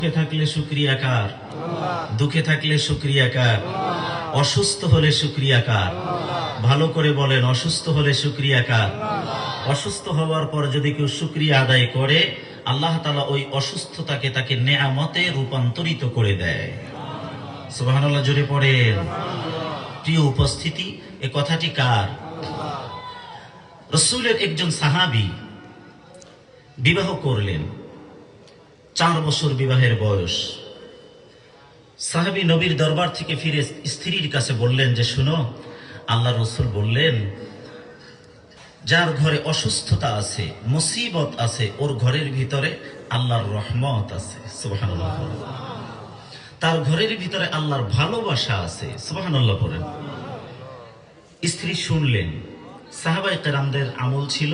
সুখে থাকলে শুকরিয়া কার? দুঃখে থাকলে শুকরিয়া কার? অসুস্থ হলে শুকরিয়া কার? ভালো করে বলেন, অসুস্থ হলে শুকরিয়া কার? অসুস্থ হওয়ার পর যদি কেউ শুকরিয়া আদায় করে, আল্লাহ তাআলা ওই অসুস্থতাকে তাকে নেয়ামতে রূপান্তরিত করে দেয়। সুবহানাল্লাহ জোরে পড়েন। প্রিয় উপস্থিতি, এ কথাটি কার? রাসূলের একজন সাহাবী বিবাহ করলেন, 4 বছর বিবাহের বয়স। সাহাবী নবীর দরবার থেকে ফিরে স্ত্রীর কাছে বললেন যে, শুনো, আল্লাহ রাসূল বললেন যার ঘরে অসুস্থতা আছে, মুসিবত আছে, ওর ঘরের ভিতরে আল্লাহর রহমত আছে। সুবহানাল্লাহ। তার ঘরের ভিতরে আল্লাহর ভালোবাসা আছে। সুবহানাল্লাহ পড়েন। স্ত্রী শুনলেন। সাহাবায়ে কেরামদের আমল ছিল,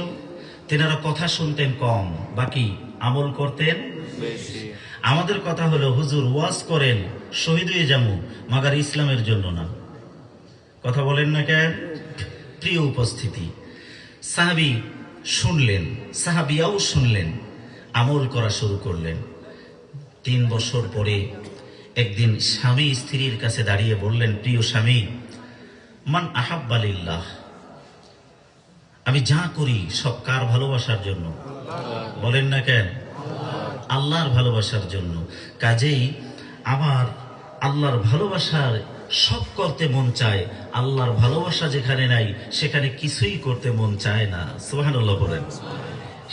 তেনারা কথা শুনতেন কম, বাকি আমল করতেন বেশি। আমাদের কথা হলো, হুজুর ওয়াজ করেন, শহীদ হয়ে যাবো, মাগার ইসলামের জন্য না। কথা বলেন না কেন? প্রিয় উপস্থিতি, সাহাবী শুনলেন, সাহাবিয়াও শুনলেন, আমল করা শুরু করলেন। 3 বছর পরে একদিন স্বামী স্ত্রীর কাছে দাঁড়িয়ে বললেন, প্রিয় স্বামী, মান আহাব্বা লিল্লাহ, আমি যা করি সব কার ভালোবাসার জন্য? বলেন না কেন? আল্লাহর ভালোবাসার জন্য। কাজেই আমার আল্লাহর ভালোবাসার সব করতে মন চায়, আল্লাহর ভালোবাসা যেখানে নাই সেখানে কিছুই করতে মন চায় না। সুবহানাল্লাহ বলেন।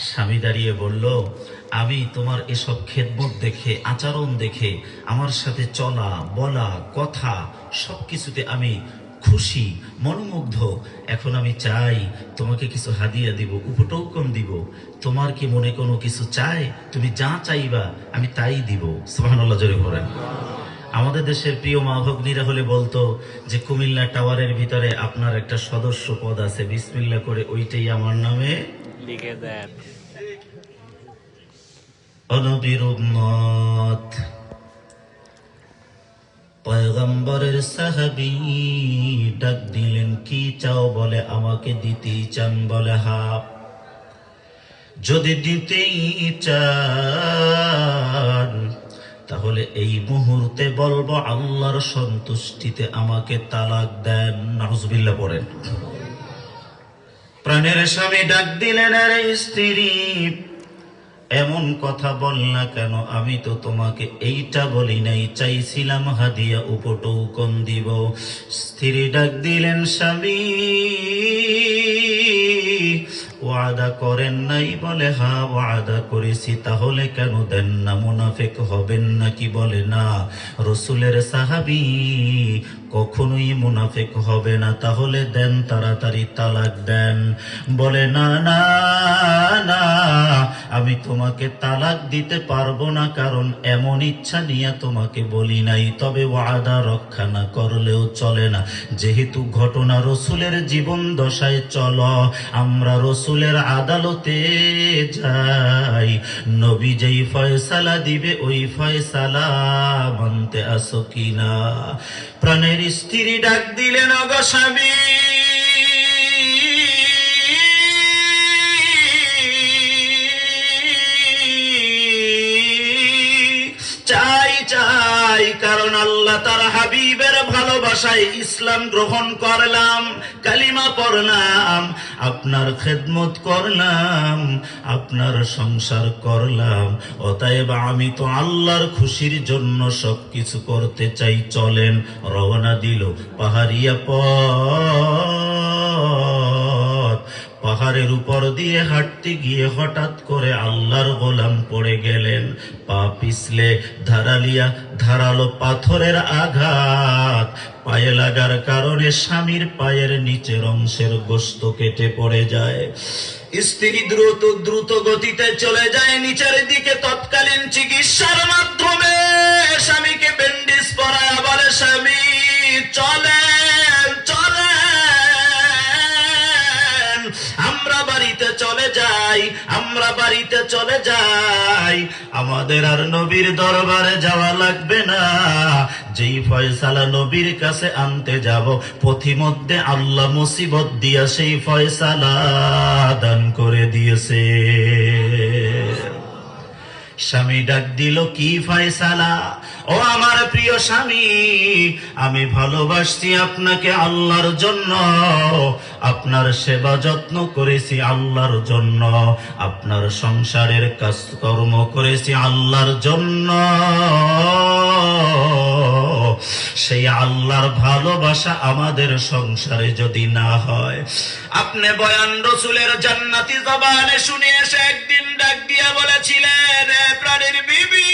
স্বামী দাঁড়িয়ে বলল, আমি তোমার এসব খেদমত দেখে, আচরণ দেখে, আমার সাথে চলা বলা কথা সবকিছুতে আমি খুশি, মনোমুগ্ধ। এখন আমি চাই তোমাকে কিছু হাদিয়া দিব, উপটৌকন দিব। তোমার কি মনে কোনো কিছু চাই? তুমি যা চাইবা আমি তাই দিব। সুবহানাল্লাহ জোরে বলেন। আমাদের দেশের প্রিয় মা ভগ্নীরা হলে বলতো যে, কুমিল্লা টাওয়ারের ভিতরে আপনার একটা সদস্য পদ আছে, বিসমিল্লাহ করে ওইটাই আমার নামে লিখে দেন। নবীর উম্মত, পয়গম্বরের সাহাবী ডাক দিলেন, কি চাও? বলে, আমাকে দিতেই চান? বলে, হ্যাঁ। যদি দিতেই চান তাহলে এই মুহূর্তে বলবো, আল্লাহর সন্তুষ্টিতে আমাকে তালাক দেন। নাউজুবিল্লাহ পড়েন। প্রাণের স্বামী ডাক দিলেন, আরে স্ত্রী, এমন কথা বল না কেন? আমি তো তোমাকে এইটা বলি নাই, চাইছিলাম হাদিয়া, উপটৌকন দিব। স্ত্রী ডাক দিলেন, স্বামী ওয়াদা করেন নাই? বলে, হ্যাঁ ওয়াদা করেছি। তাহলে কেন দেন না? মুনাফিক হবেন নাকি? বলে, না, রাসূলের সাহাবী কখনোই মুনাফিক হবে না। তাহলে দেন, তাড়াতাড়ি তালাক দেন। বলে, না না না, আমি তোমাকে তালাক দিতে পারবো না, কারণ এমন ইচ্ছা নিয়ে তোমাকে বলি নাই। তবে ওয়াদা রক্ষা না করলেও চলে না। যেহেতু ঘটনা রাসূলের জীবন দশায়, চলো আমরা রাসূলের আদালতে যাই। নবী যেই ফয়সালা দিবে ওই ফয়সালা মানতে আসো কিনা? প্রাণের স্ত্রী ডাক দিলেন, ওগো স্বামী, চাই চাই, কারণ আল্লাহ তার হাবিবের ভালোবাসায় ইসলাম গ্রহণ করলাম, কালিমা পড়লাম, আপনার খেদমত করলাম, আপনার সংসার করলাম। অতএব আমি তো আল্লাহর খুশির জন্য সবকিছু করতে চাই। চলেন। রওনা দিল পাহাড়িয়া পথ। পাহাড়ের উপর দিয়ে হাঁটতে গিয়ে হঠাৎ করে আল্লাহর গোলাম পড়ে গেলেন। পা পিছলে ধারালো পাথরের আঘাত পায়ে লাগার কারণে স্বামীর পায়ের নিচের অংশের গোশত কেটে পড়ে যায়। স্ত্রী দ্রুত গতিতে চলে যায় নিচের দিকে। তৎকালীন চিকিৎসার মাধ্যমে স্বামীকে ব্যান্ডেজ পরায় বলে, স্বামী চলেন চলেন, আমরা বাড়িতে চলে যাই, আমরা বাড়িতে চলে যাই। আমাদের আর নবীর দরবারে যাওয়া লাগবে না। যেই ফয়সালা নবীর কাছে আনতে যাব, পথিমধ্যে আল্লাহ মুসিবত দিয়া সেই ফয়সালা দান করে দিয়েছে। স্বামী ডাক দিল, কি ফয়সালা? ও আমার প্রিয় স্বামী, আমি ভালোবাসছি আপনাকে আল্লাহর জন্য, আপনার সেবা যত্ন করেছি আল্লাহর জন্য, আপনার সংসারের কাজকর্ম করেছি আল্লাহর জন্য। সেই আল্লাহর ভালোবাসা আমাদের সংসারে যদি না হয়, আপনি বয়ান রসুলের জান্নাতি জবানে শুনে এসে একদিন ডাক দিয়া বলেছিলেন, এ প্রাণের বিবি,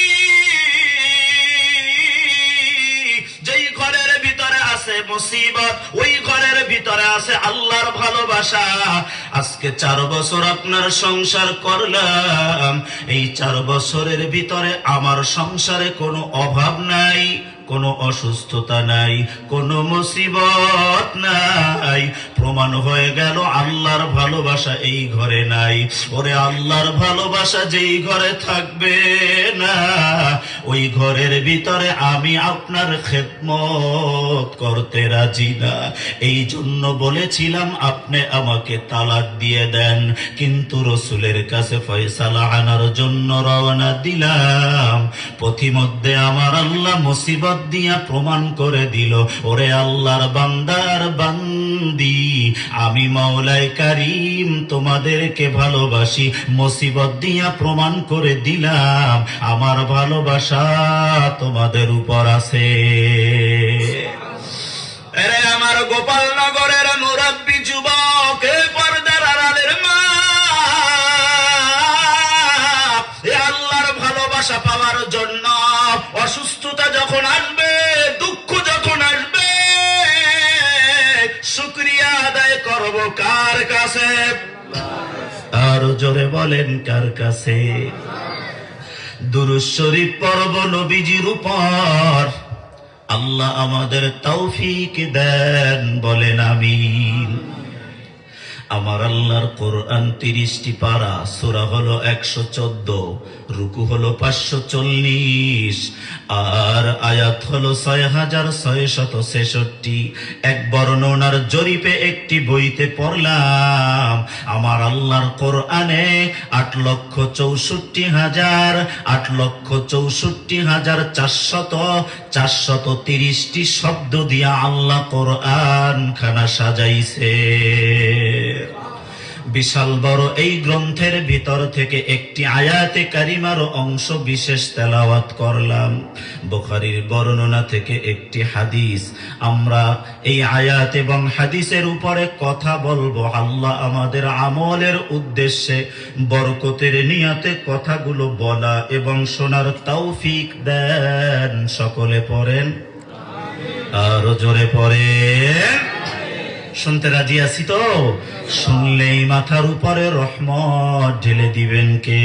যেই ঘরের ভিতরে আছে মুসিবত, ওই ঘরের ভিতরে আছে আল্লাহর ভালোবাসা। আজকে 4 বছর আপনার সংসার করলাম, এই 4 বছরের ভিতরে আমার সংসারে কোনো অভাব নাই, কোনো অসুস্থতা নাই, কোনো মুসিবত নাই। প্রমাণ হয়ে গেল আল্লাহর ভালোবাসা এই ঘরে নাই। ওরে আল্লাহর ভালোবাসা যেই ঘরে থাকবে না, ওই ঘরের ভিতরে আমি আপনার খেদমত করতে রাজি না। এই জন্য বলেছিলাম আপনি আমাকে তালাক দিয়ে দেন, কিন্তু রসুলের কাছে ফয়সালা আনার জন্য রওনা দিলাম। পথিমধ্যে আমার আল্লাহ মুসিবত দিয়া প্রমাণ করে দিল, ওরে আল্লাহর বান্দার বান্দি, আমি মাওলাই কারীম তোমাদেরকে ভালোবাসি। মুসিবত দিয়া প্রমাণ করে দিলাম আমার ভালোবাসা তোমাদের উপর আছে। আরে আমার গোপালনগরের মুরব্বী যুবক, এ পর্দার আড়ালের মা, এ আল্লাহর ভালোবাসা পাওয়ার জন্য অসুস্থতা যখন আসবে, দুঃখ যখন আসবে, শুকরিয়া আদায় করব কার কাছে? আর জোরে বলেন কার কাছে? দুরূদ শরীফ পড়ব নবীজির উপর। আল্লাহ আমাদের তৌফিক দেন, বলেন আমিন। আমার আল্লাহর কোরআন 30টি পারা, সূরা হলো 114, রুকু হলো 540, আর আয়াত হলো 6666। এক বর্ণনার জরিপে একটি বইতে পড়লাম, আমার আল্লাহর কোরআনে 8,64,430টি শব্দ দিয়া আল্লাহ কোরআন খানা সাজাইছে। বিশাল বড় এই গ্রন্থের ভিতর থেকে একটি আয়াতে কারিমার অংশ বিশেষ তেলাওয়াত করলাম। বুখারীর বর্ণনা থেকে একটি হাদিস। আমরা এই আয়াত এবং হাদিসের উপরে কথা বলবো। আল্লাহ আমাদের আমলের উদ্দেশ্যে বরকতের নিয়তে কথাগুলো বলা এবং শোনার তৌফিক দেন। সকলে পড়েন, আরো জোরে পড়েন। শুনতে রাজি আছি তো? শুনলেই মাথার উপরে রহমত ঢেলে দিবেন কে?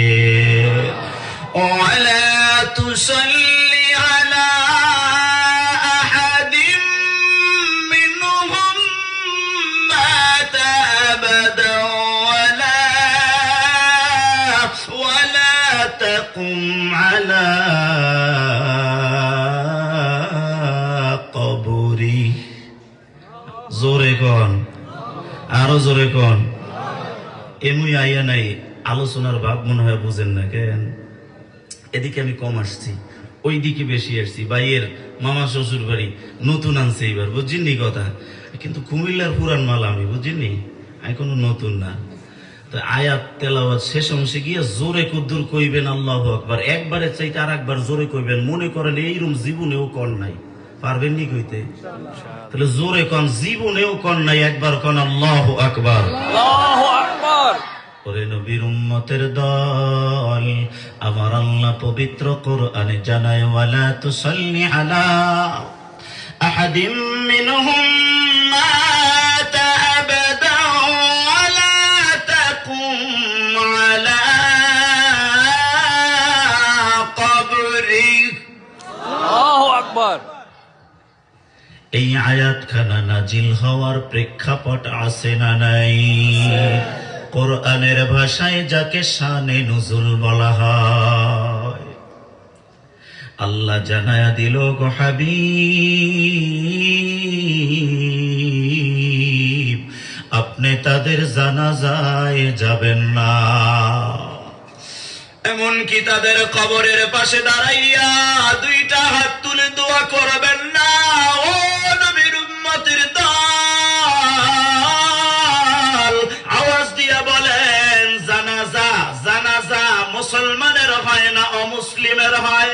ওয়ালা তুসাল্লি আলা আহাদিম মিনহুম মাতা আবাদা ওয়ালা তাকুম আলা কবরি। জোরে কন, আরো জোরে কন। এমনি আইয়া নাই, আলোচনার ভাব মনে হয় বুঝেন না কেন? এদিকে আমি কম আসছি, ওই দিকে বেশি আসছি। ভাইয়ের মামা শ্বশুর বাড়ি নতুন আনছে এবার, বুঝিনি কথা। কিন্তু কুমিল্লার পুরান মাল আমি, বুঝিনি, আমি কোনো নতুন না। তো আয়াত তেলাওয়াত শেষ অংশে গিয়ে জোরে কুদ্দুর কইবেন আল্লাহু আকবার। একবারে চাইতে আর একবার জোরে কইবেন। মনে করেন এইরকম জীবনেও কর নাই, পারবেন নি কইতে? তাহলে জোরে কন, জীবনেও কন নাই, একবার কন আল্লাহু আকবার। আল্লাহু আকবার। ওরে নবীর উম্মতের দল, আমার আল্লাহ পবিত্র কোরআনে জানায়, ওয়ালা তুসাল্লি আলা আহাদিম মিনহুম মাতা আবাদা ওয়ালা তাকুম আলা কবরি। আল্লাহু আকবার। এই আয়াতখানা নাজিল হওয়ার প্রেক্ষাপট আছে না নাই? কোরআনের ভাষায় যাকে শানে নুজুল বলা হয়। আল্লাহ জানায়া দিল, গো হাবিব, আপনি তাদের জানাজায় যাবেন না। এমনকি তাদের কবরের পাশে দাঁড়াইয়া দুইটা হাত তুলে দোয়া করবেন না। ও নবীর উম্মতের দল, আওয়াজ দিয়া বলেন জানাজা। জানাজা মুসলমানের হয় না অমুসলিমের হয়?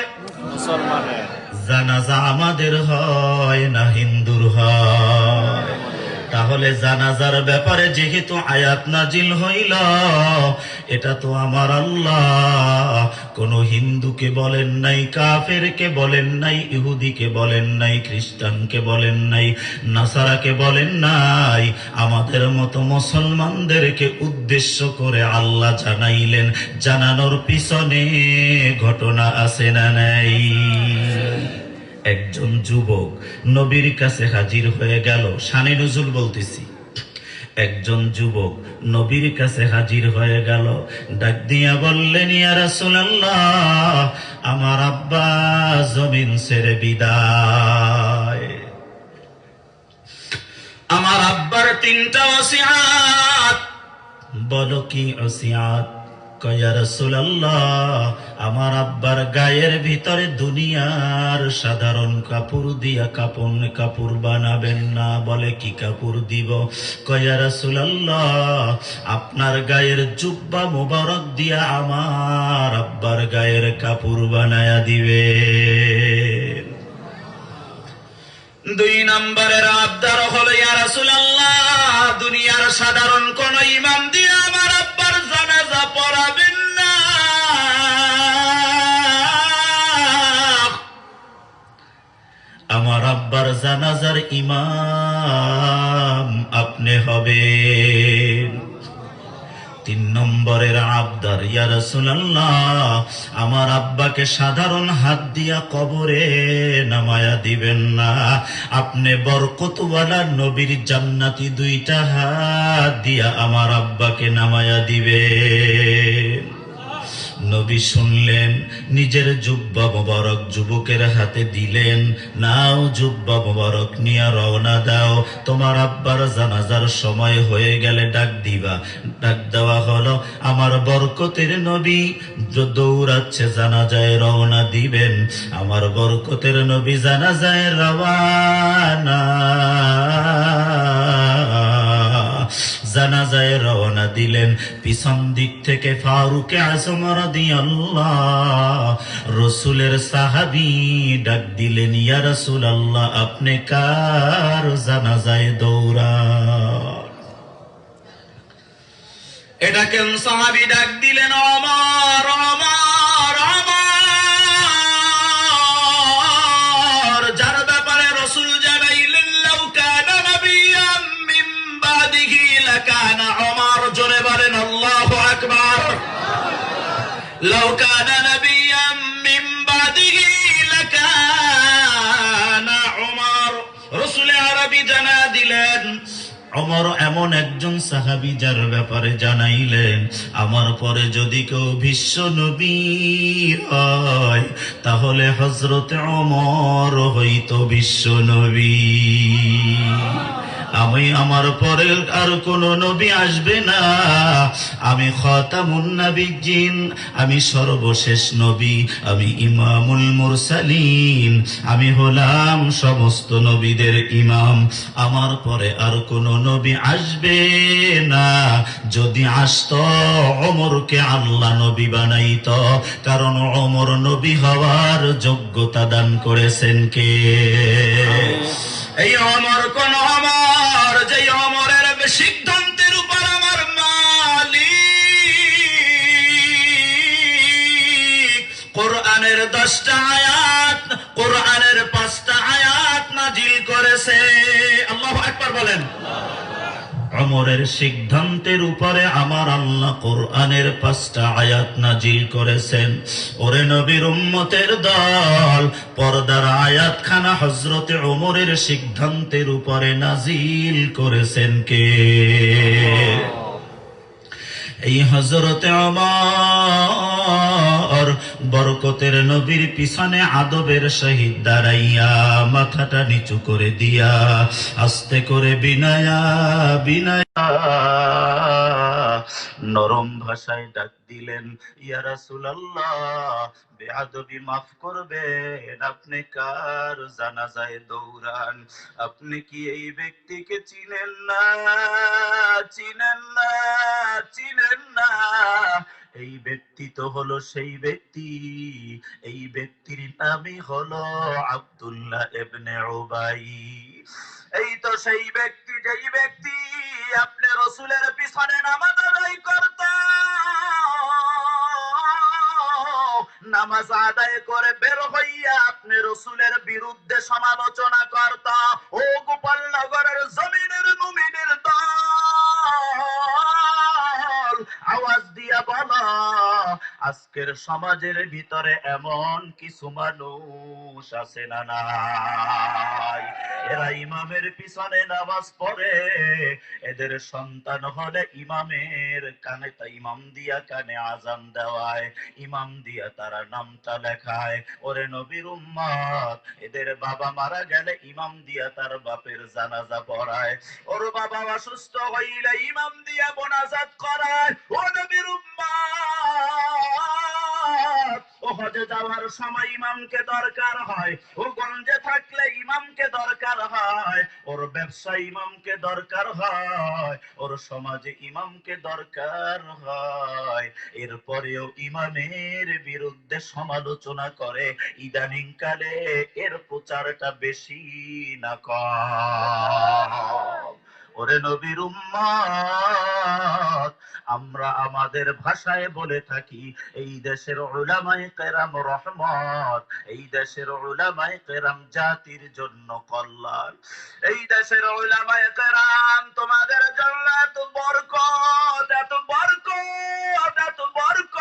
মুসলমানের। জানাজা আমাদের হয় না হিন্দুর হয়? তাহলে জানাজার ব্যাপারে যেহেতু আয়াত নাজিল হইল, এটা তো আমার আল্লাহ কোন হিন্দুকে বলেন নাই, কাফেরকে বলেন নাই, ইহুদিকে বলেন নাই, খ্রিস্টানকে বলেন নাই, নাসারাকে বলেন নাই, আমাদের মতো মুসলমানদেরকে উদ্দেশ্য করে আল্লাহ জানাইলেন। জানানোর পিছনে ঘটনা আছে না নাই? একজন যুবক নবীর কাছে হাজির হয়ে গেল। শানে নুজুল বলতেছি। একজন যুবক নবীর কাছে হাজির হয়ে গেল, ডাক দিয়া বললেন, ইয়া রাসূলুল্লাহ, আমার আব্বা জমিন ছেড়ে বিদায়। আমার আব্বার 3টা ওসিয়াত। বলো কি ওসিয়াত? ইয়া রাসূলুল্লাহ, আমার আব্বার গায়ের ভিতরে দুনিয়ার সাধারণ কাপড় দিয়া কাপড় বানাবেন না। বলে কি কাপড় দিব? ইয়া রাসূলুল্লাহ, আপনার গায়ের জুব্বা মোবারক দিয়া আমার আব্বার গায়ের কাপড় বানায়া দিবে। 2 নম্বরের আবদার হলো, ইয়া রাসূলুল্লাহ, দুনিয়ার সাধারণ কোন ইমাম দিয়ে আমার আব্বার জানাজা পড়াবেন না। আমার আব্বার জানাজার ইমাম আপনি হবেন। 3 নম্বরের আবদার, ইয়া রাসূলুল্লাহ, আমার আব্বাকে সাধারণ হাত দিয়া কবরে নামায়া দিবেন না। আপনি বরকতওয়ালা নবীর জান্নাতি 2টা হাত দিয়া আমার আব্বাকে নামায়া দিবেন। নবী শুনলেন, নিজের জুব্বা মোবারক যুবকের হাতে দিলেন। নাও জুব্বা মোবারক নিয়ে রওনা দাও, তোমার আব্বার জানাজার সময় হয়ে গেলে ডাক দিবা। ডাক দেওয়া হলো, আমার বরকতের নবী দৌড়াচ্ছে জানাজায় রওনা দিবেন। আমার বরকতের নবী জানাজায় রওনা, জানাজায় রওনা দিলেন। পিছন দিক থেকে ফারুকে আযম রাদিয়াল্লাহ, রাসূলের সাহাবী ডাক দিলেন, ইয়া রাসূলুল্লাহ, আপনি কার জানাজায় দৌড়ান? এটা কেন সাহাবী ডাক দিলেন, ওমর, ওমর, ওমর, যার ব্যাপারে রাসূল জানাইলেন, লাউ কানা নাবিয়্যাম মিন বাদিহি লাকানা ওমর। জোরে বলেন আল্লাহু আকবার। লাউ কানা নাবিয়্যাম মিন বাদিহি লাকানা ওমর। রাসূল আরবি জানা দিলেন, ওমর এমন একজন সাহাবী যার ব্যাপারে জানাইলেন, আমার পরে যদি কেউ বিশ্ব নবী হয় তাহলে হযরত ওমর হইতো বিশ্ব নবী। আমি আমার পরে আর কোন নবী আসবে না। আমি খাতামুন নবিয়্যিন, আমি সর্বশেষ নবী, আমি ইমামুল মুরসালিন, আমি হলাম সমস্ত নবীদের ইমাম। আমার পরে আর কোন নবী আসবে না। যদি আসতো ওমরকে আল্লাহ নবী বানাইতো, কারণ ওমর নবী হওয়ার যোগ্যতা দান করেছেন কে? এই ওমর কোন ওমর, যে ওমরের সিদ্ধান্তের উপর আমার মালিক কোরআনের 10টা আয়াত, কোরআনের 5টা আয়াত নাজিল করেছে। আল্লাহু আকবার বলেন। ওমরের সিদ্ধান্তের উপরে আমার আল্লাহ কোরআনের 5টা আয়াত নাজিল করেছেন। ওরে নবীর উম্মতের দল, পর্দার আয়াতখানা হযরতে ওমরের সিদ্ধান্তের উপরে নাজিল করেছেন কে? এই হযরতে ওমর বরকতের নবীর পিছনে আদবের সহিত দাঁড়াইয়া মাথাটা নিচু করে দিয়া আস্তে করে বিনয়া বিনয়া নরম ভাষায় ডাক দিলেন, ইয়া রাসূলুল্লাহ, বেয়াদবি মাফ করবেন, আপনি কার জানাজায় দৌড়ান? আপনি কি এই ব্যক্তিকে চিনেন না? চিনেন না? চিনেন না? এই ব্যক্তি তো হলো সেই ব্যক্তি, এই ব্যক্তির নামই হলো আব্দুল্লাহ ইবনে উবাই। এই তো সেই ব্যক্তি, যেই ব্যক্তি আপনি রাসূলের পিছনে নামাজ আদায় করত, নামাজ আদায় করে বের হইয়া আপনি রাসূলের বিরুদ্ধে সমালোচনা করত। ও গোপালনগরের জমিনের মুমিনের দল, আওয়াজ দিয়া বলো, আজকের সমাজের ভিতরে এমন কিছু মানুষ আছে না নাই? এরা ইমামের পিছনে নামাজ পড়ে, এদের সন্তান হলে ইমামের কানে, তা ইমাম দিয়া কানে আজান দেওয়ায়, ইমাম দিয়া তারা নামটা লেখায়। ওরে নবীর উম্মত, এদের বাবা মারা গেলে ইমাম দিয়া তার বাপের জানাজা পড়ায়। ওর বাবা অসুস্থ হইলে ইমাম দিয়া মোনাজাত করায়। ও নবীর উম্মত, ও হজে যাওয়ার সময় ইমামকে দরকার হয়, ও গঞ্জে থাকলে ইমামকে দরকার হয়, ওর ব্যবসা ইমামকে দরকার হয়, ওর সমাজে ইমামকে দরকার হয়। এরপরেও ইমামের বিরুদ্ধে সমালোচনা করে। ইদানিং কালে এর প্রচারটা বেশি না কম? ওরে নবীর উম্মত, আমরা আমাদের ভাষায় বলে থাকি, এই দেশের উলামায়ে কেরাম রহমত, এই দেশের উলামায়ে কেরাম জাতির জন্য কল্যাণ। এই দেশের উলামায়ে কেরাম তোমাদের জন্য এত বরকত, এত বরকত, এত বরকত।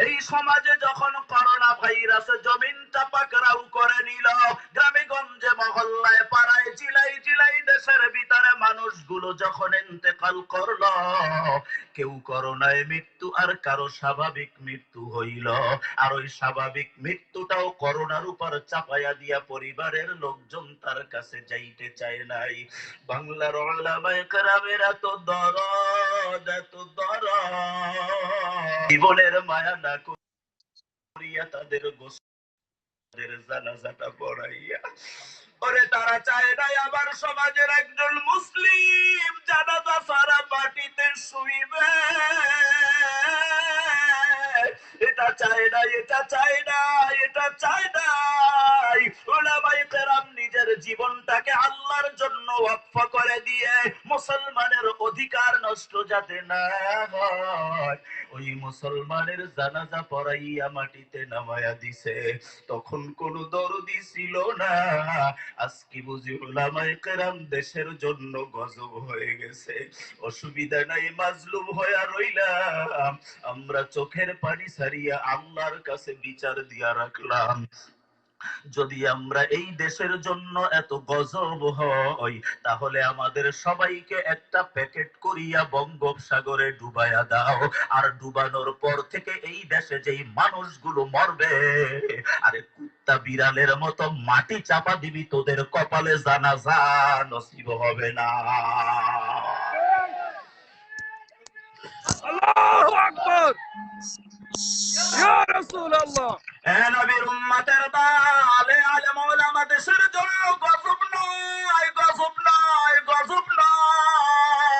এই সমাজে যখন করোনা ভাইরাস জমিনটা পাকড়াও করে নিল, গ্রামে গঞ্জে মহল্লায় পাড়ায় জেলায় জেলায় দেশের ভিতরে মানুষগুলো যখন ইন্তেকাল করলো, কেউ করোনায় মৃত্যু আর কারো স্বাভাবিক মৃত্যু হইল, আর ওই স্বাভাবিক মৃত্যুটাও করোনার উপর চাপাইয়া দিয়া পরিবারের লোকজন তার কাছে যাইতে চায় নাই। বাংলার উলামায়ে কেরামের এত দরদ, এত দরদ, জীবনের মায়া না করিয়া তাদের গোসলের জানাজাটা পড়াইয়া, ওরে তারা চায় নাই আমার সমাজের একজন মুসলিম জানাজা সারা মাটিতে শুইবে। এটা চায় না, এটা চায় না, এটা চায় নাই। উলামায়ে কেরাম নিজের জীবনটাকে আল্লাহর জন্য ওয়াকফ করে দিয়ে মুসলমানের অধিকার নষ্ট যাতে না হয়, ওই মুসলমানের জানাজা পড়াইয়া মাটিতে নামায়া দিছে। তখন কোন দরদি ছিল না। আজকে বুঝি উলামায়ে কেরাম দেশের জন্য গজব হয়ে গেছে। অসুবিধা নাই, মাজলুম হয়ে রইলাম, আমরা চোখের পানি ছাড়িয়া আল্লাহর কাছে বিচার দিয়া রাখলাম। যদি আমরা এই দেশের জন্য এত গজব হই, তাহলে আমাদের সবাইকে একটা প্যাকেট করিয়া বঙ্গোপসাগরে ডুবাইয়া দাও, আর ডুবানোর পর থেকে এই দেশে যেই মানুষগুলো মরবে, আরে কুত্তা বিড়ালের মতো মাটি চাপা দিবি, তোদের কপালে জানাজা নসিব হবে না। আল্লাহু আকবার, ইয়া রাসূলুল্লাহ। নবীর উম্মতের দল, আলেম ওলামা দেশের জন্য গজব নয়, গজব নয়, গজব নয়।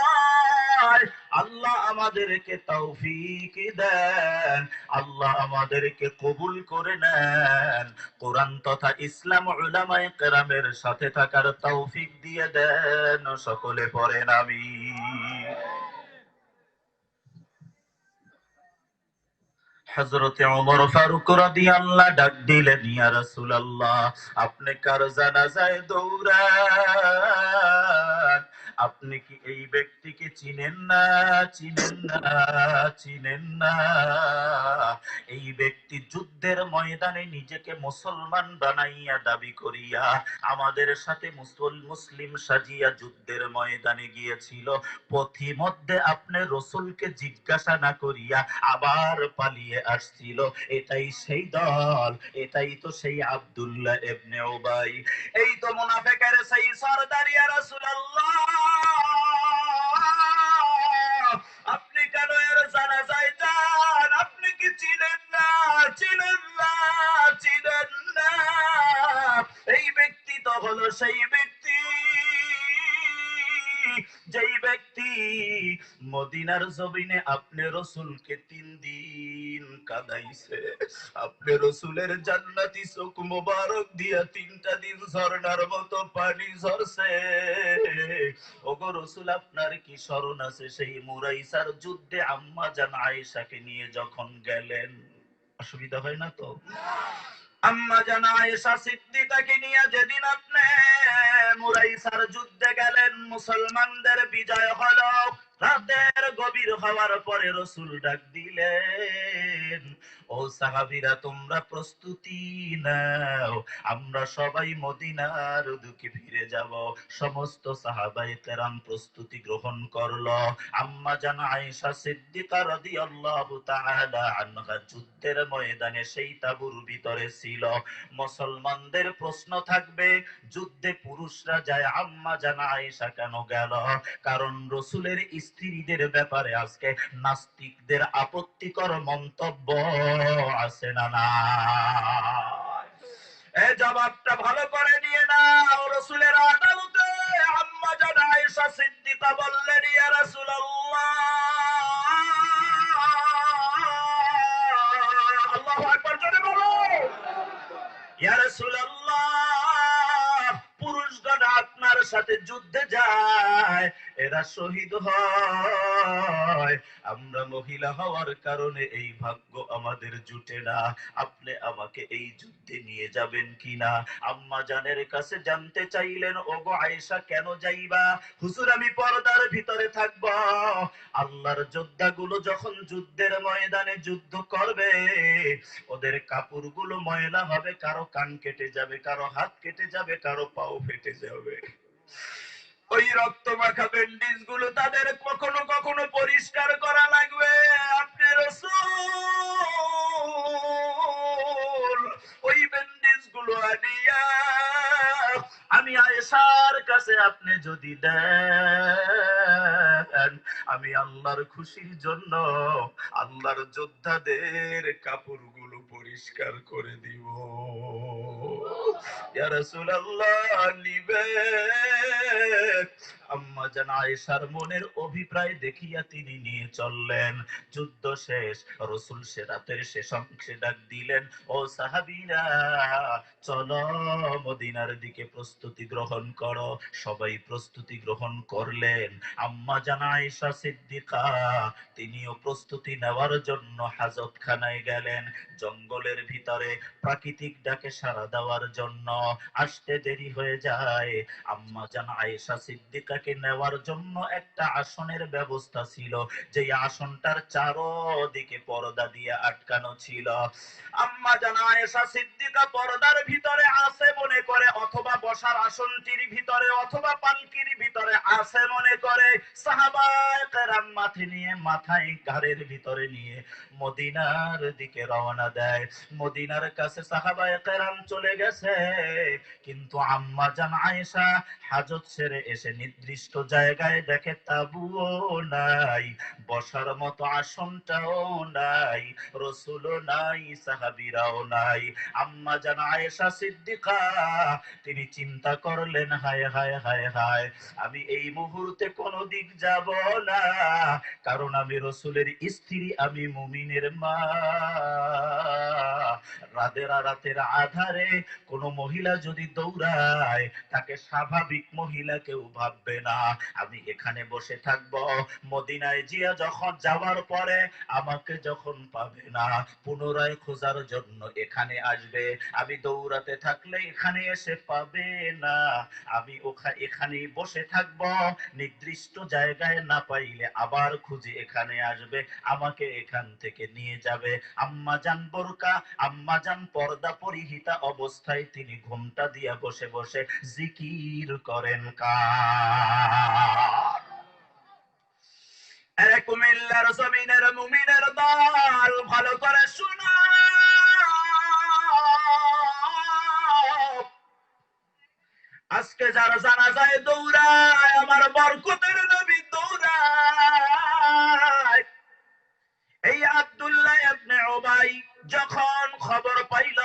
আল্লাহ আমাদেরকে তৌফিক দেন, আল্লাহ আমাদেরকে কবুল করে নেন, কোরআন তথা ইসলাম উলামায়ে কেরামের সাথে থাকার তৌফিক দিয়ে দেন। সকলে পড়েন আমিন। হযরতে ওমর ফারুক রাদিয়াল্লাহু ডাক দিলেন, ইয়া রাসূলুল্লাহ, আপনি কার জানাজায় দৌড়ান? আপনি কি এই ব্যক্তিকে চিনেন না? চিনেন না? চিনেন না? এই ব্যক্তি যুদ্ধের ময়দানে নিজেকে মুসলমান বানাইয়া দাবি করিয়া আমাদের সাথে মুসলিম সাজিয়া যুদ্ধের ময়দানে গিয়েছিল। পথিমধ্যে আপনি রাসূলকে জিজ্ঞাসা না করিয়া আবার পালিয়ে আসছিল। এটাই সেই দল, এটাই তো সেই আব্দুল্লাহ ইবনে উবাই, এই তো মুনাফিকের সেই সরদার। ইয়া রাসূলুল্লাহ, আপনি কেন এর জানাজায় যান? আপনি কি চিনেন না? চিনেন না? চিনেন না? এই ব্যক্তি তো হলো সেই ব্যক্তি, যেই ব্যক্তি মদিনার জমিনে আপনি রসুলকে 3 দিন কাঁদাইছে। আপনি রসুলের জান্নাতি চোখ মোবারক দিয়া 3টা দিন ঝর্ণার মতো পানি ঝরছে। ওগো রসুল, আপনার কি স্মরণ আছে সেই মুরাইসার যুদ্ধে আম্মা জান আয়েশাকে নিয়ে যখন গেলেন? অসুবিধা হয় না তো? আম্মা জান আয়েশা সিদ্দিকাকে নিয়ে যেদিন আপনি মুরাইসার যুদ্ধে গেলেন, মুসলমানদের বিজয় হলো। রাতের গভীর হওয়ার পরে রসুল ডাক দিলেন, ও সাহাবীরা, তোমরা প্রস্তুতি নাও, আমরা সবাই মদিনার দিকে ফিরে যাব। সমস্ত সাহাবায়ে কেরাম প্রস্তুতি গ্রহণ করলো। আম্মা জান আয়েশা সিদ্দিকা রাদিয়াল্লাহু তাআলা আনহা যুদ্ধের ময়দানে সেই তাঁবুর ভিতরে ছিল। মুসলমানদের প্রশ্ন থাকবে, যুদ্ধে পুরুষরা যায়, আম্মা জান আয়েশা কেন গেল? কারণ রসুলের স্ত্রীদের ব্যাপারে আজকে নাস্তিকদের আপত্তিকর মন্তব্য আছে না না? এই জবাবটা ভালো করে নিয়ে নাও। রসুলের আদালতে আম্মা জান আয়েশা সিদ্দিকা বললেন, ইয়া রাসূলুল্লাহ, আল্লাহু আকবার, জোরে বলো। ইয়া রাসূলুল্লাহ, পুরুষগণ আপনার সাথে যুদ্ধে যায়, এরা শহীদ হয়, আমরা মহিলা হওয়ার কারণে এই ভাগ্য আমাদের জুটে না। আপনি আমাকে এই যুদ্ধে নিয়ে যাবেন কিনা? আম্মা জানের কাছে জানতে চাইলেন, ওগো আয়েশা, কেন যাইবা? হুজুর, আমি পর্দার ভিতরে থাকব। আল্লাহর যোদ্ধাগুলো যখন যুদ্ধের ময়দানে যুদ্ধ করবে, ওদের কাপড়গুলো ময়লা হবে, কারো কান কেটে যাবে, কারো হাত কেটে যাবে, কারো পাও ফেটে যাবে। ওই রক্ত মাখা ব্যান্ডেজ গুলো তাদের কখনো কখনো পরিষ্কার করা লাগবে। আপনি রাসূল, ওই ব্যান্ডেজ গুলো আনিয়া আমি আয়েশার কাছে আপনি যদি দেন, আমি আল্লাহর খুশির জন্য আল্লাহর যোদ্ধাদের কাপড়গুলো পরিষ্কার করে দিব। ইয়া রাসূলুল্লাহ, নিবেন? আম্মা জান আয়েশার মনের অভিপ্রায় দেখিয়া তিনি নিয়ে চললেন। যুদ্ধ শেষ, রসুল সে রাতের শেষ অংশে ডাক দিলেন, ও সাহাবীরা, চলো মদিনার দিকে প্রস্তুতি গ্রহণ করো। সবাই প্রস্তুতি গ্রহণ করলেন। আম্মা জান আয়েশা সিদ্দিকা তিনিও প্রস্তুতি নেওয়ার জন্য হাজতখানায় গেলেন, জঙ্গলের ভিতরে প্রাকৃতিক ডাকে সাড়া দেওয়ার জন্য। আসতে দেরি হয়ে যায়। আম্মা জান আয়েশা সিদ্দিকাকে নেওয়ার জন্য একটা আসনের ব্যবস্থা ছিল, যে আসনটার চারদিকে পর্দা দিয়ে আটকানো ছিল। আম্মা জান আয়েশা সিদ্দিকা পর্দার ভিতরে আছে মনে করে, অথবা বসার আসনটির ভিতরে, অথবা পালকির ভিতরে আছে মনে করে, সাহাবায়ে কেরাম মাথায় ঘাড়ের ভিতরে নিয়ে মদিনার দিকে রওনা দেয়। মদিনার কাছে সাহাবায়ে কেরাম চলে গেছে, কিন্তু আম্মা জান আয়েশা হাজত সেরে এসে নির্দিষ্ট জায়গায় দেখে তাঁবুও নাই, বসার মতো আসনটাও নাই, রসুলও নাই, সাহাবীরাও নাই। আম্মা জান আয়েশা সিদ্দিকা তিনি চিন্তা করলেন, হায় হায় হায় হায়, আমি এই মুহূর্তে কোনো দিক যাব না, কারণ আমি রসুলের স্ত্রী, আমি মুমিনের মা। রাতের আধারে কোন মহিলা যদি দৌড়ায়, তাকে স্বাভাবিক মহিলা কেউ ভাববে না। আমি এখানে বসে থাকব, মদিনায় জিয়া যখন যাওয়ার পরে আমাকে যখন পাবে না, পুনরায় খোঁজার জন্য এখানে আসবে। আমি দৌড়াতে থাকলে এখানে এসে পাবে না, আমি এখানেই বসে থাকব, নির্দিষ্ট জায়গায় না পাইলে আবার খুঁজে এখানে আসবে, আমাকে এখান থেকে নিয়ে যাবে। আম্মা জান বোরকা, আম্মা জান পর্দা পরিহিতা অবস্থায় তিনি ঘুমটা দিয়া বসে বসে জিকির করেন কার? আরে কুমিল্লার জমিনের মুমিনের দল, ভালো করে শোনো। আজকে যারা জানাজায় দৌড়ায়, আমার বরকতের নবী দৌড়ায়। যখন খবর পাইল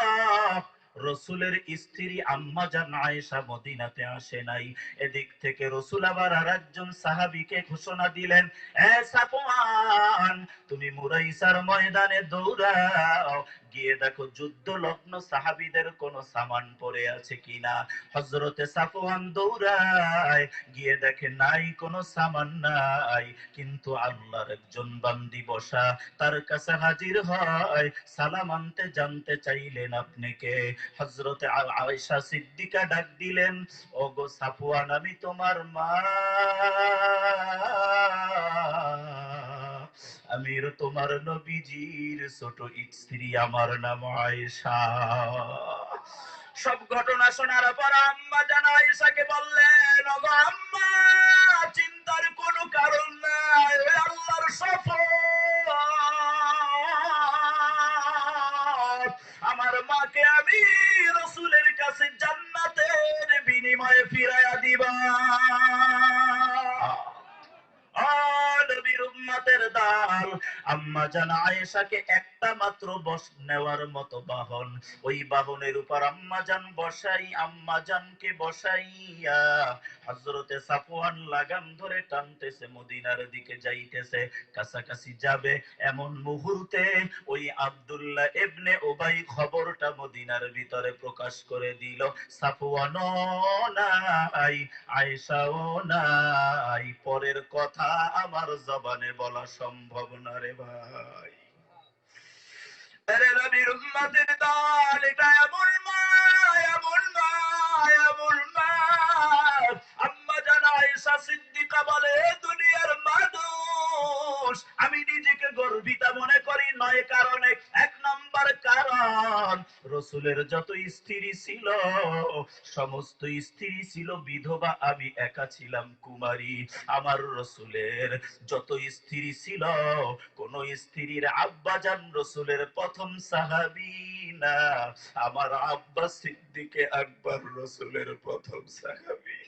রসুলের স্ত্রী আম্মা জান আয়েশা মদিনাতে আসে নাই, এদিক থেকে রসুল আবার আরেকজন সাহাবীকে ঘোষণা দিলেন, এ সাফওয়ান, তুমি মুরাইসার ময়দানে দৌড়াও, গিয়ে দেখো যুদ্ধ লগ্ন সাহাবীদের কোন সামান পড়ে আছে কিনা। হযরতে সাফওয়ান দৌড়ায়, গিয়ে দেখে নাই, কোনো সামান নাই, কিন্তু আল্লাহর একজন বান্দি বসা, তার কাছে হাজির হয়, সালাম আনতে জানতে চাইলেন আপনি কে। হযরতে আয়েশা সিদ্দিকা ডাক দিলেন, ওগো সাফওয়ান, আমি তোমার মা, আমির তোমার নবীজির ছোট স্ত্রী, আমার নাম আয়েশা। সব ঘটনা শোনার পর আম্মা জান আয়েশাকে বললেন, ওগো আম্মা, চিন্তার কোনো কারণ নাই, ওই আল্লাহর শপথ, আমার মাকে আমি রসুলের কাছে জান্নাতের বিনিময়ে ফিরাইয়া দিবা। নবীর উম্মতের দল আম্মা জান আয়েশাকে একটা মাত্র নেওয়ার মতো বাহন, ওই বাহনের উপর আম্মা জান বসাই, আম্মা জানকে বসাইয়া হযরতে সাফওয়ান লাগাম ধরে টানতেছে, মদিনার দিকে যাইতেছে। কাছাকাছি যাবে এমন মুহূর্তে ওই আব্দুল্লাহ ইবনে উবাই খবরটা মদিনার ভিতরে প্রকাশ করে দিল, সাফওয়ানও নাই, আয়েশাও নাই। পরের কথা আমার জবানে বলা সম্ভব না রে ভাই। আরে নবীর উম্মতের দল, এটা এমন মা, এমন মা, এমন মা। আম্মা জান আয়েশা সিদ্দিকা বলে, দুনিয়ার মানুষ আমি নিজেকে গর্বিতা মনে করি নয় কারণে। এক নাম্বার কারণ, রসুলের যত স্ত্রী ছিল সমস্ত স্ত্রী ছিল বিধবা, আমি একা ছিলাম কুমারী। আমার রসুলের যত স্ত্রী ছিল কোন স্ত্রীর আব্বা জান রসুলের প্রথম সাহাবী না, আমার আব্বা সিদ্দিকে আকবর রসুলের প্রথম সাহাবী।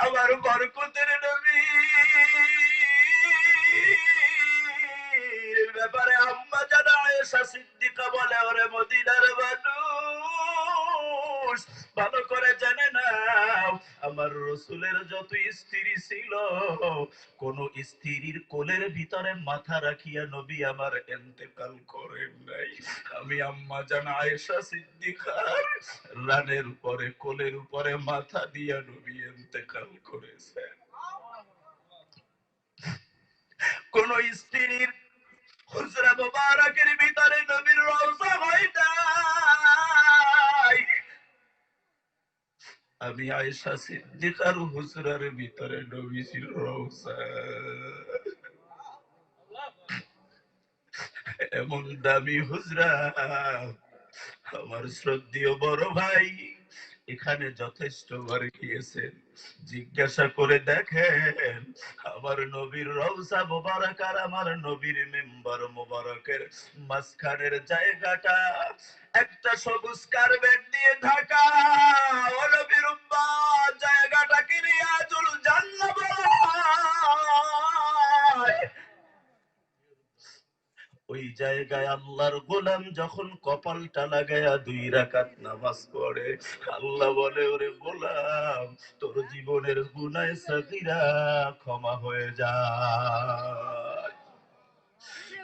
আমার বরকতের নবী ব্যাপারে আম্মা জান আয়েশা সিদ্দিকা বলে, ওরে মদিনার মানুষ, ভালো করে জেনে নাও, আমার রসুলের যত স্ত্রী ছিল কোন স্ত্রীর কোলের ভিতরে মাথা রাখিয়া নবী আমার ইন্তেকাল করেন নাই। আমি আম্মা জান আয়েশা সিদ্দিকার রানের উপরে, কোলের উপরে মাথা দিয়া নবী ইন্তেকাল করেছেন। কোন স্ত্রীর হুজরা মুবারকের ভিতরে নবীর রওজা হয় নাই, আমি আয়েশা সিদ্দিকার হুজরার ভিতরে নবীজির রওজা। এমন দামি হুজরা, আমার শ্রদ্ধেয় বড় ভাই এখানে যথেষ্ট বার গিয়েছেন, জিজ্ঞাসা করে দেখেন আমার নবীর রওজা মোবারক আর আমার নবীর মিম্বার মোবারকের মাঝখানের জায়গাটা একটা সবুজ কার্পেট দিয়ে ঢাকা। ও নবীর উম্মত, জায়গাটাকে রিয়াজুল জান্নাহ বলা হয়। ওই জায়গায় আল্লাহর গোলাম যখন কপালটা লাগায়া 2 রাকাত নামাজ পড়ে, আল্লাহ বলে, ওরে গোলাম, তোর জীবনের গুনাহ সাগীরা ক্ষমা হয়ে যায়।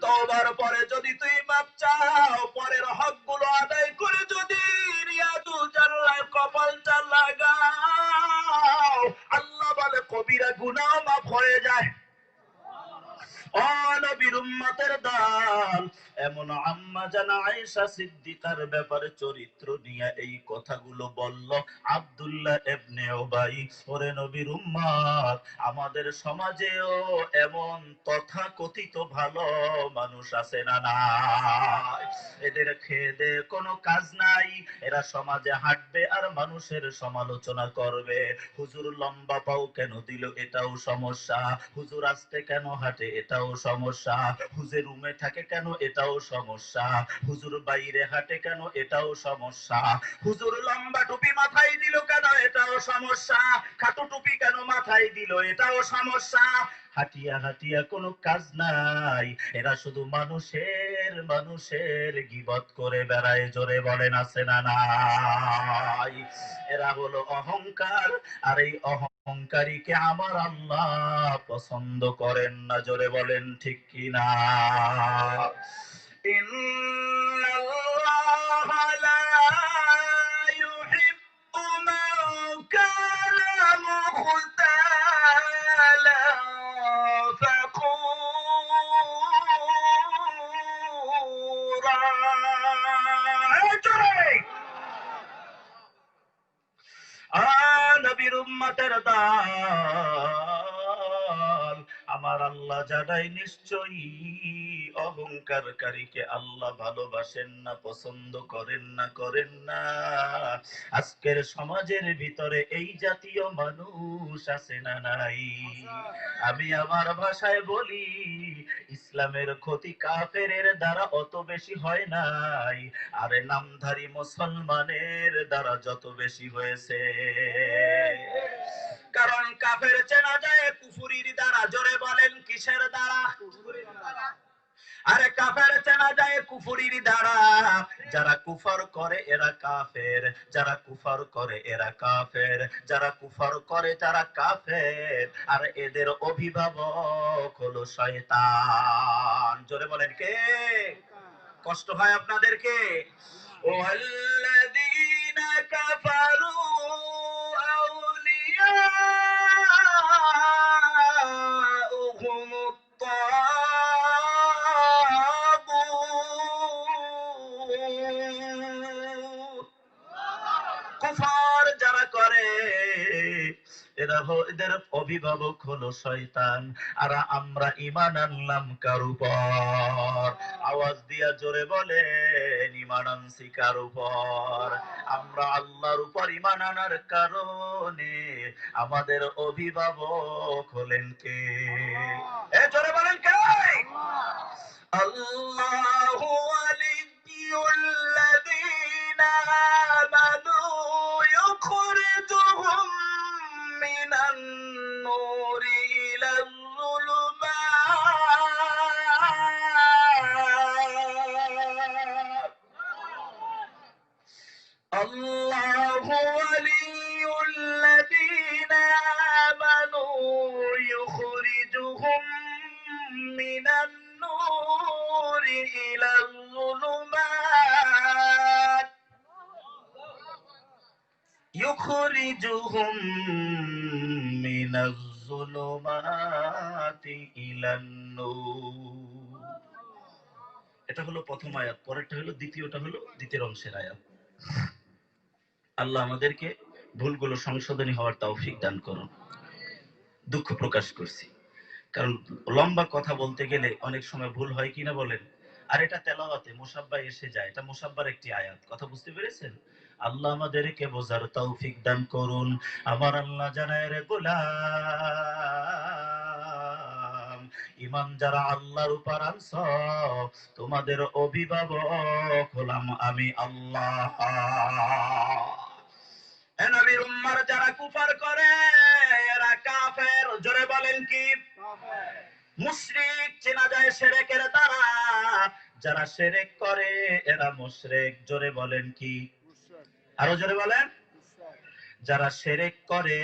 তওবার পরে যদি তুই মাপ চাও, পরের হকগুলো আদায় করে যদি রিয়াজুল জান্নাতের কপালটা লাগাও, আল্লাহ বলে কবিরা গুনাহ মাফ হয়ে যায়। ও নবীর উম্মতের দল, এমন আম্মা জান আয়েশা সিদ্দিকার ব্যাপারে চরিত্র নিয়ে এই কথাগুলো বলল আব্দুল্লাহ ইবনে উবাই। ওরে নবীর উম্মত, আমাদের সমাজেও এমন তথাকথিত ভালো মানুষ আছে না নাই? এদের খেয়ে দে কোনো কাজ নাই, এরা সমাজে হাঁটবে আর মানুষের সমালোচনা করবে। হুজুর লম্বা পাও কেন দিল, এটাও সমস্যা। হুজুর আস্তে কেন হাঁটে, এটাও সমস্যা। হুজুর রুমে থাকে কেন, এটাও সমস্যা। হুজুর বাইরে হাঁটে কেন, এটাও সমস্যা। হুজুর লম্বা টুপি মাথায় দিল কেন, এটাও সমস্যা। খাটো টুপি কেন মাথায় দিল, এটাও সমস্যা। হাঁটিয়া হাঁটিয়া কোনো কাজ নাই, এরা শুধু মানুষের গীবত করে বেড়ায়। জোরে বলেন আছে না নাই? এরা হলো অহংকার, আর এই অহংকারীকে আমার আল্লাহ পছন্দ করেন না। জোরে বলেন ঠিক কিনা? ইন্নাল্লাহা লা ইউহিব্বু মান কানা মুখতালান ফাখুরা। নবীর উম্মতের দল, আমার আল্লাহ জানাই নিশ্চয়ই অহংকারকারীকে আল্লাহ ভালোবাসেন না, পছন্দ করেন না, করেন না। আজকের সমাজের ভিতরে এই জাতীয় মানুষ আছে না নাই? আমি আমার ভাষায় বলি, ইসলামের ক্ষতি কাফেরের দ্বারা অত বেশি হয় নাই, আরে নামধারী মুসলমানের দ্বারা যত বেশি হয়েছে। কারণ কাফের চেনা যায় কুফরির দ্বারা। জোরে বলেন কিসের দ্বারা? আরে কাফের চেনা যায় কুফরির দ্বারা। যারা কুফর করে এরা কাফের, যারা কুফর করে এরা কাফের, যারা কুফর করে তারা কাফের, আর এদের অভিভাবক হলো শয়তান। জোরে বলেন কে? কষ্ট হয় আপনাদেরকে? ওয়াল্লাযীনা কাফারু আউলিয়াউহুমুত তাগুত। কুফর যারা করে এদের অভিভাবক হলো শয়তান। আর আমরা ঈমান আনলাম কার উপর? আওয়াজ দিয়া জোরে বলেন, ঈমান আনছি কার উপর? আমরা আল্লাহর উপর ঈমান আনার কারণে আমাদের অভিভাবক হলেন কে? এ জোরে বলেন কে? আল্লাহু ওয়ালিয়্যুল্লাযীনা আমানু ইউখরিজুহুম মিনান নূরি ইলাল যুলুমাত। আল্লাহু ওয়ালিয়্যুল্লাযীনা আমানু ইউখরিজুহুম মিনান নূরি ইলাল যুলুমাত, ইউখরিজুহুম মিনাজ যুলুমাতি ইলান নূর। এটা হলো প্রথম আয়াত, পরেরটা হলো দ্বিতীয়টা, হলো দ্বিতীয় অংশের আয়াত। আল্লাহ আমাদেরকে ভুলগুলো সংশোধনী হওয়ার তৌফিক দান করুন। দুঃখ প্রকাশ করছি, কারণ লম্বা কথা বলতে গেলে অনেক সময় ভুল হয় কিনা বলেন। আর এটা তেলাওয়াতে মুসাব্বা এসে যায়, এটা মুসাব্বার একটি আয়াত। কথা বুঝতে পেরেছেন? আল্লাহ আমাদেরকে বোঝার তৌফিক দান করুন। আমার আল্লাহ জানায় রে গোলাম, ঈমান যারা আল্লাহর উপর আনছ, তোমাদের অভিভাবক হলাম আমি আল্লাহ। এ নবীর উম্মার যারা কুফর করে এরা কাফের। জোরে বলেন কি? মুশরিক চেনা যায় শিরকের দ্বারা। যারা শিরক করে এরা মুশরিক। জোরে বলেন কি? আরো জোরে বলেন। যারা শিরক করে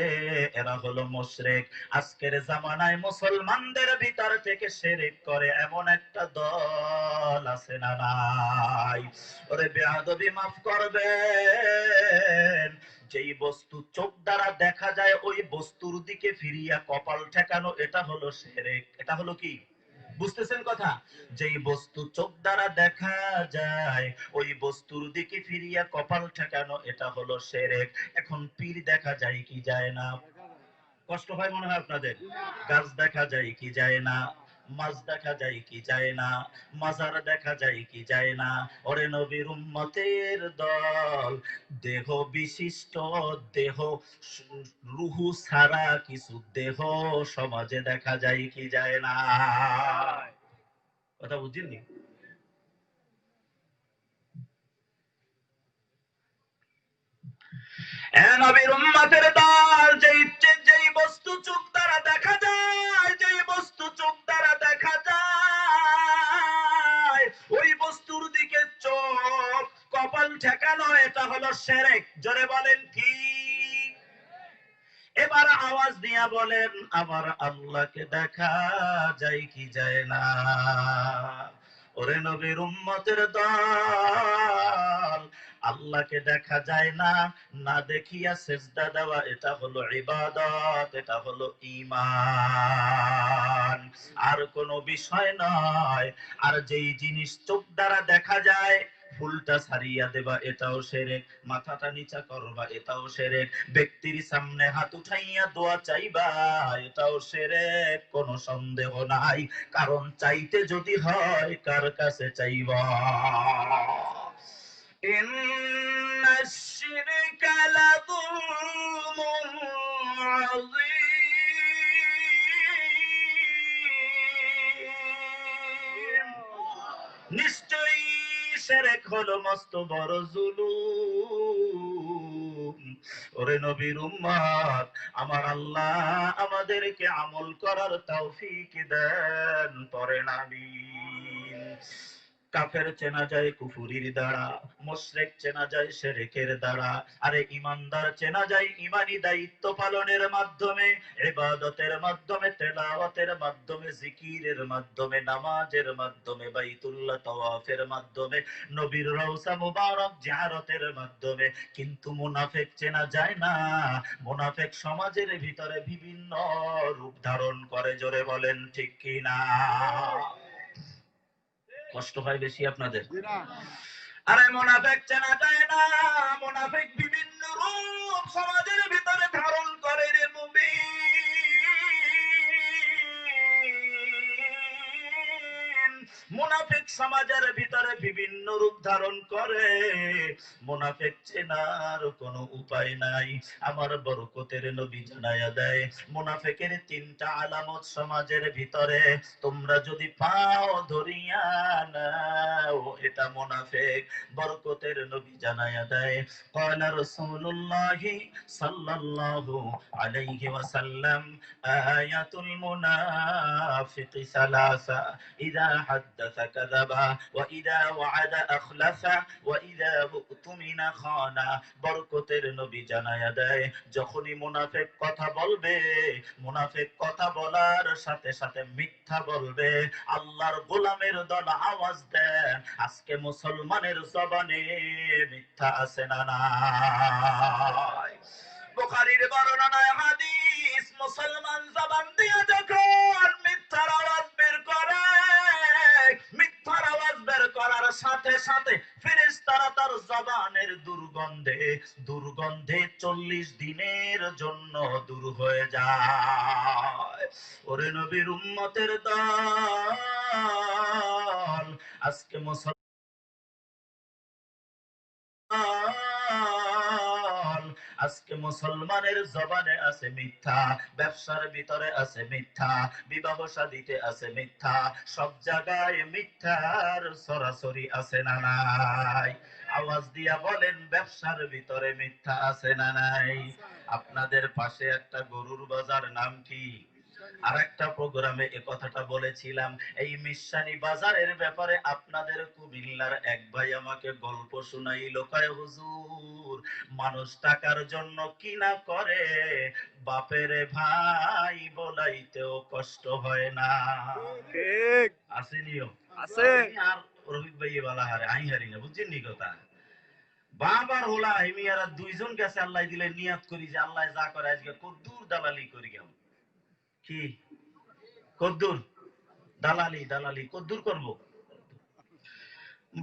এরা হলো মুশরিক। আজকের জামানায় মুসলমানদের ভিতর থেকে শিরক করে এমন একটা দল আছে না নাই? ওরে বেয়াদবি মাফ করবেন, যেই বস্তু চোখ দ্বারা দেখা যায় ওই বস্তুর দিকে ফিরিয়া কপাল ঠেকানো, এটা হলো শিরক। এটা হলো কি? বুঝতেছেন কথা? যেই বস্তু চোখ দ্বারা দেখা যায় ওই বস্তুর দিকে ফিরিয়া কপাল ঠেকানো, এটা হলো শিরক। এখন পীর দেখা যায় কি যায় না? কষ্ট হয় মনে হয় আপনাদের? গাছ দেখা যায় কি যায় না? মাছ দেখা যায় কি যায় না? মাজার দেখা যায় কি যায় না? ওরে নবীর উম্মতের দল, দেহ বিশিষ্ট দেহ, রুহু ছাড়া কিছু দেহ সমাজে দেখা যায় কি যায় না? কথা বুঝিনি? এ নবীর উম্মতের দল, যেই বস্তু চোখ দ্বারা দেখা যায়, যেই বস্তু চোখ দ্বারা দেখা যায়, ওই বস্তুর দিকে চোখ কপাল ঠেকানো, এটা হলো শিরক। জোরে বলেন কি? এবার আওয়াজ দিয়া বলেন, আমার আল্লাহকে দেখা যায় কি যায় না? ওরে নবীর উম্মতের দল, আল্লাহকে দেখা যায় না, না দেখিয়া সেজদা দেওয়া, এটা হলো ইবাদত, এটা হলো ঈমান, আর কোনো বিষয় নয়। আর যেই জিনিস চোখ দ্বারা দেখা যায়, ফুলটা ছাড়িয়া দেবা, এটাও শিরক। মাথাটা নিচা করবা, এটাও শিরক। ব্যক্তির সামনে হাত উঠাইয়া দোয়া চাইবা, এটাও শিরক, কোনো সন্দেহ নাই। কারণ চাইতে যদি হয়, কার কাছে চাইবা? ইন্নাশ শিরকা লাযুলমুন আযীম। নিশ্চয়ই শিরক হলো মস্ত বড় জুলুম। ওরে নবীর উম্মত, আমার আল্লাহ আমাদেরকে আমল করার তৌফিক দেন, পড়েন আমিন। কাফের চেনা যায় কুফুরির দ্বারা, মুশরিক চেনা যায় শিরকের দ্বারা, আরে ইমানদার চেনা যায় ইমানি দায়িত্ব পালনের মাধ্যমে, ইবাদতের মাধ্যমে, তেলাওয়াতের মাধ্যমে, জিকিরের মাধ্যমে, নামাজের মাধ্যমে, বাইতুল্লাহ তাওয়াফের মাধ্যমে, নবীর রওজা মুবারক জিয়ারতের মাধ্যমে। কিন্তু মুনাফিক চেনা যায় না। মুনাফিক সমাজের ভিতরে বিভিন্ন রূপ ধারণ করে। জোরে বলেন ঠিক কি না? কষ্ট হয় বেশি আপনাদের? আরে মুনাফিক চেনা যায় না। মুনাফিক বিভিন্ন রূপ সমাজের ভিতরে ধারণ করে রে মুমিন। মুনাফিক সমাজের ভিতরে বিভিন্ন রূপ ধারণ করে। মুনাফিক চেনার কোনো উপায় নাই। আমার বরকতের নবী জানায়া দেয়, মুনাফিকের তিনটা আলামত সমাজের ভিতরে। তোমরা যদি পাও ধরিয়া নাও, এটা মুনাফিক। বরকতের নবী জানায়া দেয়, ক্বালা রাসূলুল্লাহি সাল্লাল্লাহু আলাইহি ওয়াসাল্লাম, আয়াতুল মুনাফিকি সালাসা, ইযা হাদ্দাসা কাযাবা, ওয়া ইযা ওয়া'আদা আখলাফা, ওয়া ইযা উতুমিনা খানা। বরকতের নবী জানায়া দেয়, যখনই মুনাফিক কথা বলবে, মুনাফিক কথা বলার সাথে সাথে মিথ্যা বলবে। আল্লাহর গোলামের দল আওয়াজ দেন, আজকে মুসলমানের জবানে মিথ্যা আছে না নাই? বুখারীর বর্ণনায় হাদিস, মুসলমান জবান দিয়ে যখন মিথ্যার আওয়াজ বের করে, মিথ্যার আওয়াজ বের করার সাথে সাথে ফেরেশতারা তার জবানের দুর্গন্ধে 40 দিনের জন্য দূর হয়ে যায়। ওরে নবীর উম্মতের দল, আজকে আজকে মুসলমানের জবানে আছে মিথ্যা, ব্যবসার ভিতরে আছে মিথ্যা, বিবাহ শাদীতে আছে মিথ্যা, সব জায়গায় মিথ্যার সরাসরি আছে না নাই? আওয়াজ দিয়া বলেন, ব্যবসার ভিতরে মিথ্যা আছে না নাই? আপনাদের পাশে একটা গরুর বাজার, নাম কি? আর একটা প্রোগ্রামে এ কথাটা বলেছিলাম। এই মিশানি বাজারের ব্যাপারে আপনাদের কুমিল্লার এক ভাই আমাকে গল্প শুনাইলো, কয় হুজুর, মানুষ টাকার জন্য কি না করে, বাপের ভাই বলাইতেও কষ্ট হয় না। ঠিক আসেনিও? আছে। আর রোহিত ভাই বলা হারে আই হারি না, বুঝছেন নি কথা? বাবার হোলা হিমিয়ারা দুইজন গেছে, আল্লাহ দিলে নিয়াত করি যে আল্লাহ যা করে আজকে কদ্দুর দালালি করি গেল। কি কদ্দুর দালালি কদ্দুর করবো?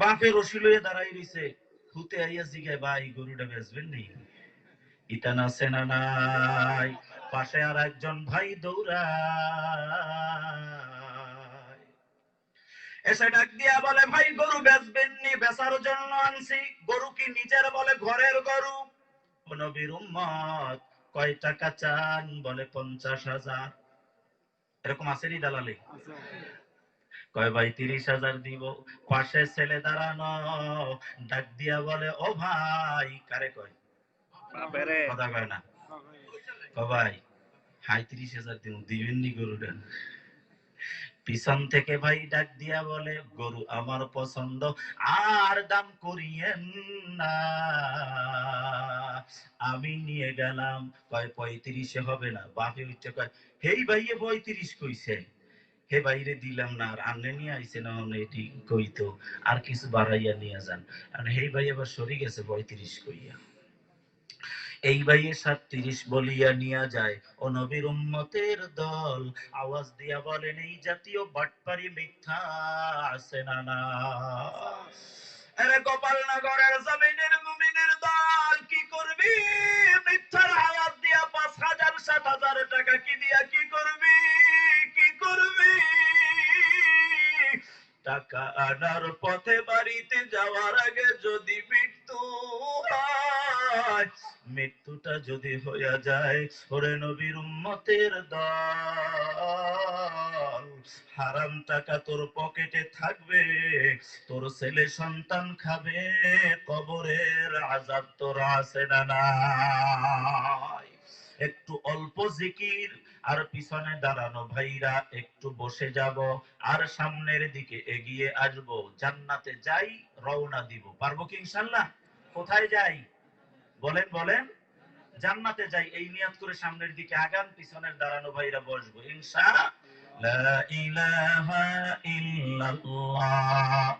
বাপের রশি লইয়া দাঁড়াই রইছে, হুতে আইয়া জিগায়, ভাই গরুটা বেচবেন নি? ইতান আছে না নাই? পাশে আর একজন ভাই দৌড়ায় এসে ডাক দিয়া বলে, ভাই গরু বেচবেন নি? বেচার জন্য আনছি। গরু কি নিজের? বলে ঘরের গরু। নবীর উম্মত, কয় টাকা চান? বলে 50,000। এরকম আসেনি দালালি? কয় ভাই 30,000 দিব। পাশে ছেলে দাঁড়ানো, ডাক দিয়া বলে, ও ভাই। কারে কয়? বাপরে কথা কয় না ভাই ৩৫,০০০ দিবেন নি গরুটা? পিছন থেকে ভাই ডাক দিয়া বলে, গরু আমার পছন্দ, আর দাম করিয়েন না, আমি নিয়ে গেলাম। কয় ৩৫-এ হবে না। বাপে উঠে কয়, হেই ভাইয়ে ৩৫ কইছে। হে বাইরে দিলাম না, আর আন্নে নিয়ে আইছে না, এটি কইতো আর কিছু বাড়াইয়া নিয়ে যান। আর হেই ভাই আবার সরি গেছে ৩৫ কইয়া। এই ভাইয়ে ৩৭ বলিয়া নিয়া যায়। ও নবীর উম্মতের দল, আওয়াজ দিয়া বলেন, এই জাতীয় বাটপারি মিথ্যা আছে না না? আরে গোপালনগরের জমিনের মুমিনের দল, কি করবি? মিথ্যার আওয়াজ দিয়া ৫,০০০ ৭,০০০ টাকা কি দিয়া কি করবি? কি করবি? টাকা আনার পথে বাড়িতে যাওয়ার আগে যদি মৃত্যু হয়, মৃত্যুটা যদি হইয়া যায়, ওরে নবীর উম্মতের দল, হারাম টাকা তোর পকেটে থাকবে, তোর ছেলে সন্তান খাবে, কবরের আযাব তোর আছে না নাই? একটু অল্প জিকির আর পিছনে দাঁড়ানো ভাইরা একটু বসে যাব, আর সামনের দিকে এগিয়ে আসব, জান্নাতে যাই, রওনা দিব। পারবো কি ইনশাআল্লাহ? কোথায় যাই বলেন বলেন? জান্নাতে যাই। এই নিয়ত করে সামনের দিকে আগান, পিছনের দাঁড়ানো ভাইরা বসবো ইনশাআল্লাহ। লা ইলাহা ইল্লাল্লাহ